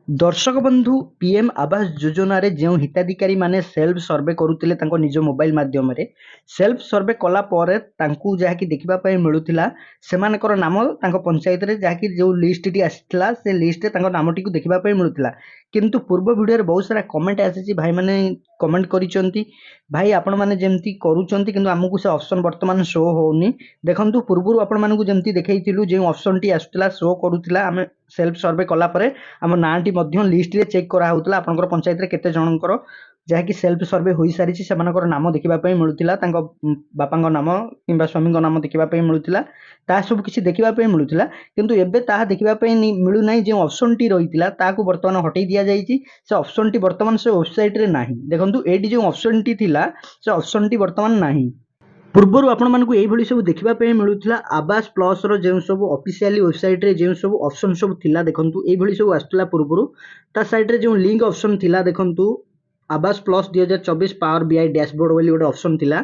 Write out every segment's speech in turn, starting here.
दर्शक बंधु पीएम आवास योजना रे जो हिताधिकारी माने सेल्फ सर्वे करुतिले तांको निज मोबाइल माध्यम रे सेल्फ सर्वे कला परे तांकू जहाँकि देखिबा पय मिलुतिला सेमानकर नाम तांको पंचायत रे जहाँकि जो लिस्ट टी आसितला से लिस्ट रे तांको नाम टी को देखिबा पय मिलुतिला किंतु पूर्व वीडियो रे बहुत सारा कमेंट आसीची भाई माने कमेंट करिसंती भाई आपण माने जेमती करूचंती किंतु हमकु से ऑप्शन वर्तमान शो होउनी देखंतु पूर्वरु आपण मानकु जेमती देखैतिलु जे ऑप्शन टी आसुतला शो करूतिला हमें सेल्फ सर्वे कला परे आम नाटी लिस्ट रे चेक करा होउतला आपनकर पंचायत रे केते जनकर जहाँकि सेल्फ सर्वे हो सारी से नाम देखा मिलूला बापा नाम कि स्वामी नाम देखा मिलूला ता सब किसी देखा मिलूला किंतु एबे ताहा देखा मिलूना जो ऑप्शन टी रही बर्तमान हटई दि जाइए से ऑप्शन टी बर्तमान से वेबसाइट रे नाही देखंतु एडी जो ऑप्शन टी थिला से ऑप्शन टी बर्तमान नाही पूर्वर आपण मानकु एई भली सब देखिबा पे मिलुथिला आवास प्लस रो जे सब ऑफिशियली वेबसाइट रे जे सब ऑप्शन सब थिला देखंतु एई भली सब आस्तला पूर्वरु ता साइड रे जो लिंक ऑप्शन थिला देखंतु आवास प्लस 2024 पावर बीआई डैशबोर्ड वाली गोटे ऑप्शन थिला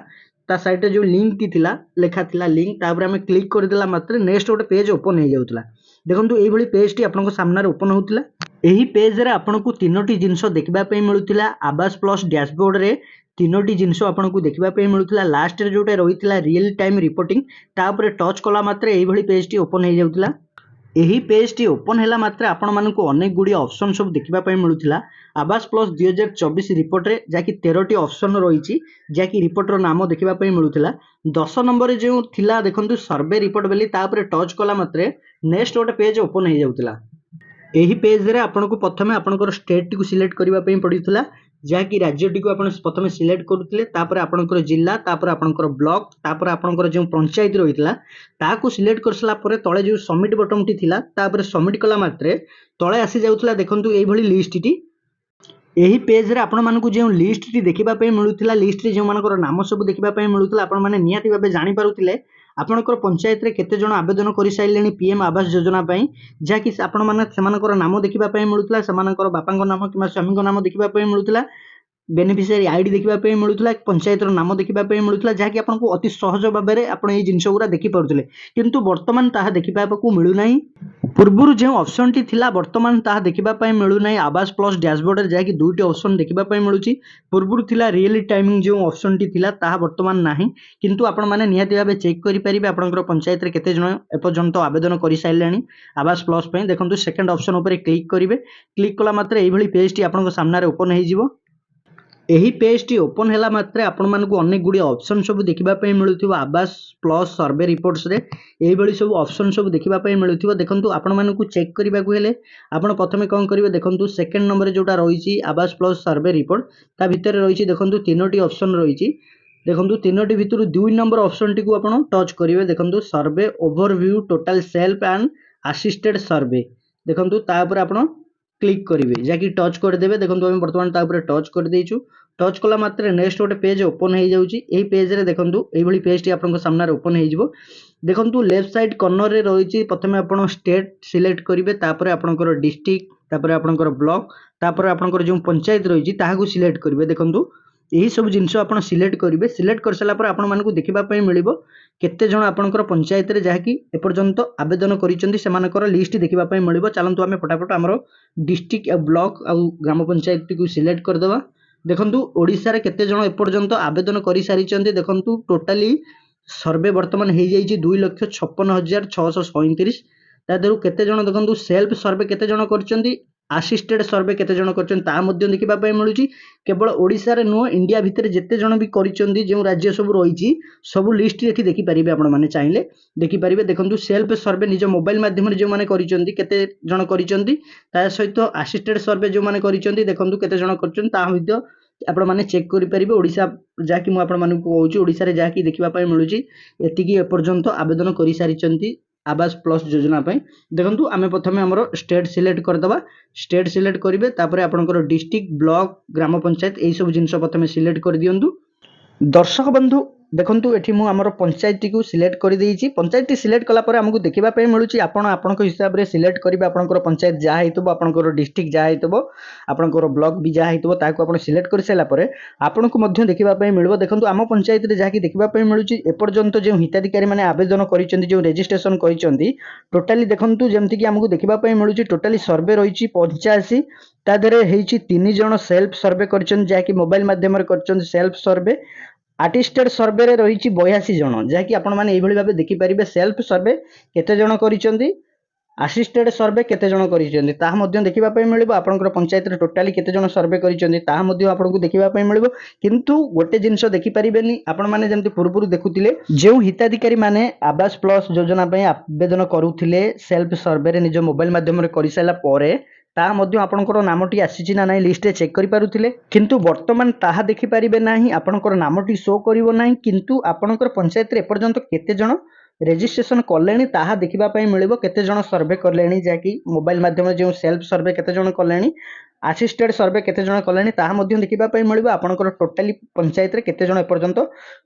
ता साइड रे जो लिंक टी थिला लेखा थिला लिंक तापर हमें क्लिक कर देला मात्र नेक्स्ट गोटे पेज ओपन हो जाउतला देखंतु एई भली पेज टी आपनको सामने ओपन होउतला एही पेज रे आपनको तीनोटी जिंस देखिबा पे मिलुथिला आवास प्लस डैशबोर्ड रे तीनोटी जिनस आपको देखा मिलूला लास्ट रे जोटा रही रियल टाइम रिपोर्टिंग तापर टच कला मात्र यही पेज टी ओपन हो जाउतला यही पेज टी ओपन हैला मात्र आपण मानकु अनेक गुडी ऑप्शन सब देखा मिलूला आवास प्लस 2024 रिपोर्ट रे जाकि 13टी ऑप्शन रही जाकि रिपोर्ट रो नाम देखा मिलूला 10 नंबर जो थिला देखंतु सर्वे रिपोर्ट बेली तापर टच कला मात्र नेक्स्ट गोटे पेज ओपन हो जाउतला यही पेज रे आपनको प्रथमे आपनकर स्टेट को सिलेक्ट करबा पई पडितला जहाँकि राज्यटी को आप प्रथम सिलेक्ट करुले आपणकर जिला आपणकर ब्लॉक आपणकर जो पंचायत रही है सिलेक्ट कर सारापर तले जो सबमिट बटन टी थिला सबमिट कला मात्रे तले आसी जाउतला देखंतु एई भली लिस्ट टी यही पेज रे आपण मानकु जो लिस्ट टी देखिबा पई मिलुथिला लिस्ट रे जो मानकर नाम सब देखिबा पई मिलुथिला आपण माने नियाती भाबे जानि पारुथिले आपणकर पंचायत रे केते जण आवेदन करि साइलेनी पीएम आवास योजना पई जाकि आपण माने सेमानकर नाम देखिबा पई मिलुथिला सेमानकर बापांको नाम किबा स्वामीको नाम देखिबा पई मिलुथिला बेनिफिशियरी आईडी देखिबा पई मिलुथिला पंचायत रो नाम देखिबा पई मिलुथिला जाकि आपनको अति सहज भाबे रे आपण ए जिंस गुरा देखि परुथिले किंतु वर्तमान ताहा देखिबा को मिलु नाही पूर्वरु जो ऑप्शन टी थिला वर्तमान ताहा देखिबा पई मिलु नाही आवास प्लस डैशबोर्ड रे जाकि दुईटी ऑप्शन देखिबा पई मिलुची पूर्वरु थिला रियल टाइमिंग जो ऑप्शन टी थिला ताहा वर्तमान नाही किंतु आपण माने नियाती भाबे चेक करि परिबे आपनकर पंचायत रे केते जण एपर्यंत आवेदन करि साइलेनी आवास प्लस पई देखंतु सेकंड ऑप्शन ऊपर क्लिक करिवे क्लिक कला मात्र एई भली पेज टी आपनकर सामने रे ओपन हे जिवो यही पेज टी ओपन हैला मात्रे आपण मानकु अनेक गुडी ऑप्शन सब देखिबा पई मिलुथिबो आवास प्लस सर्वे रिपोर्ट्स रे एही भली सब ऑप्शन सब देखिबा पई मिलुथिबो देखंतु आपण मानकु चेक करबा को हेले आपण प्रथमे कोन करिवे देखंतु सेकंड नंबर रे जोटा रहिछि आवास प्लस सर्वे रिपोर्ट ता भितर रहिछि देखंतु तीनोटी ऑप्शन रहिछि देखंतु तीनोटी भितरु 2 नंबर ऑप्शन टी को आपण टच करिवे देखंतु survey overview total self and assisted survey देखंतु ता ऊपर आपण क्लिक करेंगे जहाँकि टच करदे देखो आम बर्तमान टच कर देचु टच कला मात्र नेक्स्ट गोटे पेज ओपन हो जाए पेज रे देखो ये पेज टी आपन सामने ओपन हो देखो लेफ्ट साइड कॉर्नर रे रही प्रथम आप स्टेट सिलेक्ट करेंगे आपंकर डिस्ट्रिक्ट आपंकर ब्लॉक आपंकर जो पंचायत रही सिलेक्ट करेंगे देखो यही सब जिनस आप सिलेक्ट करेंगे सिलेक्ट कर सारा आपण मानक देखापी मिल केते जण आपनकर पंचायत रे जहाँकि एपर्यंत आवेदन कर लिस्ट देखापी मिल चलतु आम फटाफट आमर डिस्ट्रिक्ट ब्लॉक आ ग्राम पंचायत को सिलेक्ट करदे देखु ओडिशा रे केते जण एपर्यंत आवेदन कर सारी देखु टोटाली सर्वे बर्तमान हो जाइए 2,56,637 तादर केते जण देखु सेल्फ सर्वे केते जण करछंती असिस्टेड सर्वे केते जण करछन ता मध्ये देखिबा पय मिलुची केवल ओडिशा रे नो इंडिया भितर जेते जण भी करिसंती जो राज्य सब रहिछि सब लिस्ट एठी देखि परिबे आपण माने चाहिले देखि परिबे देखंतु सेल्फ सर्वे निज मोबाइल माध्यम रे जो माने करिसंती केते जण करिसंती ता सहित असिस्टेड सर्वे जो माने करिसंती देखंतु केते जण करछन ता मध्ये आपण माने चेक करि परिबे ओडिशा जाकि मु आपण मानकु कहूची ओडिशा रे जाकि देखिबा पय मिलुची एतिकी एपर्यंत आवेदन करि सारिसंती आवास प्लस योजना पे देखंतु आमे प्रथमे हमरो स्टेट सिलेक्ट करदबा स्टेट सिलेक्ट करिवे तापरे आपनकर डिस्ट्रिक्ट ब्लॉक ग्राम पंचायत एई सब जिंस प्रथमे सिलेक्ट कर दियंतु दर्शक बंधु देखंतु एठी मु हमर पंचायत को सिलेक्ट कर देइछि। पंचायत सिलेक्ट कला परे हमकु देखिबा पय मिलुछि आपण आपनक हिसाब रे सिलेक्ट करिवे आपनकर पंचायत जा हेतबो आपनकर डिस्ट्रिक्ट जा हेतबो आपनकर ब्लॉक भी जा हेतबो ताको आपण सिलेक्ट कर सला परे आपनकु मध्य देखिबा पय मिलबो। देखंतु आम पंचायत रे जाकी देखिबा पय मिलुछि एपर्यंत जे हिताधिकारी माने आवेदन करिसेंती जे रजिस्ट्रेशन करिसेंती टोटाली देखंतु जेमति कि हमकु देखिबा पय मिलुछि टोटाली सर्वे रहिछि 85 ता देरे हेछि 3 जण सेल्फ सर्वे करिसेंती जाकी मोबाइल माध्यम रे करिसेंती सेल्फ सर्वे। आर्टिस्टेड सर्वे रे रही 82 जन जहाँकि आपण मैंने यही भाव देखिपारे सेल्फ सर्वे केते जन करिसेंती असिस्टेड सर्वे केते जन करिसेंती ताहा मध्य देखिबा पय मिलिबो। आपनकर पंचायत रे टोटाली केते जन सर्वे करिसेंती ताहा मध्य आपनकु देखिबा पय मिलिबो। किंतु गोटे जिंस देखि परिबेनी आपण माने जेंति पूर्वरु देखुतिले जे हिताधिकारी माने आवास प्लस योजना पय आवेदन करूथिले सेल्फ सर्वे रे निज मोबाइल माध्यम रे करिसैला परे ता मध्य आपनकर नामटी आसीछि ना नाही लिस्ट रे चेक करि पारुथिले। किंतु वर्तमान ताहा देखि परिबे नाही आपनकर नामटी शो करिवो नाही। किंतु आपनकर पंचायत रे पर्यंत केते जण रेजिस्ट्रेशन कलेनी ताहा देखिबा पय मिलिबो। केते जण सर्वे करलेनी जाकी मोबाइल माध्यम रे जे सेल्फ सर्वे केते जण कलेनी असिस्टेड सर्वे केते जण कलेनी ताहा मध्य देखिबा पय मिलिबो। आपनकर टोटली पंचायत रे केते जण एपर्यंत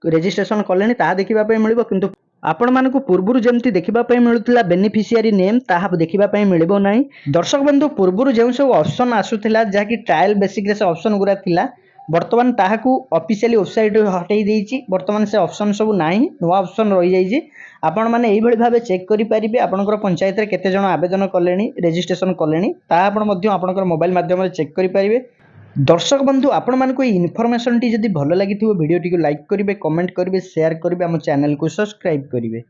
रेजिस्ट्रेशन कलेनी ताहा देखिबा पय मिलिबो। किंतु आपण मानकु पूर्वरु जेमति देखिबा पय मिलुथिला बेनिफिशियरी नेम ताहा देखिबा पय मिलिबो नाही। दर्शक बंधु पूर्वरु जे सब ऑप्शन आसुथिला जाकी ट्रायल बेसिक रे से ऑप्शन गुरा थिला वर्तमान ताहाकू ऑफिशियली वेबसाइट हटै देइछि। वर्तमान से ऑप्शन सब नाही नुवा ऑप्शन रहि जाइछि। आपण माने एही भली भाबे चेक करि परिबे आपनकर पंचायत रे केते जण आवेदन कलेनी रेजिस्ट्रेशन कलेनी ता आपण मध्य आपनकर मोबाइल माध्यम रे चेक करि परिबे। दर्शक बंधु आपण मानकु ए इन्फॉर्मेशन टी जदि भलो लागिथिबो वीडियो टी को लाइक करिवे कमेंट करिवे शेयर करिवे हम चैनल को सब्सक्राइब करिवे।